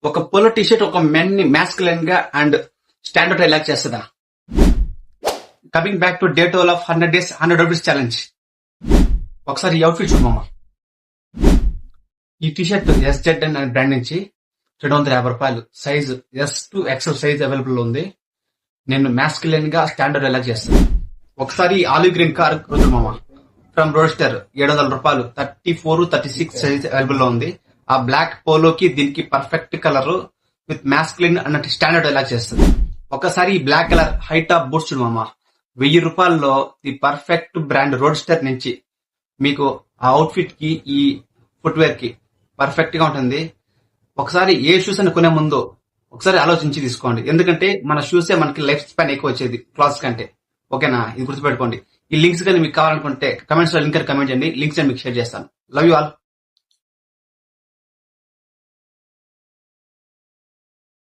ఒక polo T shirt ఒక men ని మ్యాస్కులైన్ గా అండ్ స్టాండర్డ్ ఎలా చేస్తుందా? Coming back to day 12 of 100 days 100 rupees challenge. ఒకసారి ఈ అవుట్ఫిట్ చూడు మామ. ఈ టీ షర్ట్ SZ అనే బ్రాండ్ నుంచి 250 రూపాయలు, size S to XL size available ఉంది. నేను మ్యాస్కులైన్ గా స్టాండర్డ్ ఎలా చేస్తాను. ఒకసారి ఆలివ్ గ్రీన్ కార్ చూడు మామ. ఫ్రమ్ రోడ్స్టర్ 700 రూపాయలు, 34, 36 సైజ్ అవైలబుల్ లో ఉంది. ఆ బ్లాక్ పోలోకి దీనికి పర్ఫెక్ట్ కలర్ విత్ మ్యాస్కులిన్ అన్నట్టు స్టాండర్డ్ ఎలా చేస్తుంది. ఒకసారి ఈ black colour high top boots చూడు మామ. 1000 రూపాయల్లో ది పర్ఫెక్ట్ బ్రాండ్ రోడ్స్టర్ నుంచి మీకు ఆ అవుట్ఫిట్ కి ఈ ఫుట్వేర్ కి పర్ఫెక్ట్ గా ఉంటుంది. ఒకసారి ఏ షూస్ అని కొనే ముందు ఒకసారి ఆలోచించి తీసుకోండి. ఎందుకంటే మన షూసే మనకి లైఫ్ స్పాన్ ఎక్కువ వచ్చేది క్లాత్స్ కంటే. ఓకేనా? ఇది గుర్తుపెట్టుకోండి. ఈ లింక్స్ కానీ మీకు కావాలనుకుంటే కమెంట్స్ లో లింక్ కమెంట్ చేయండి. లింక్స్ మీకు షేర్ చేస్తాను. Love you all.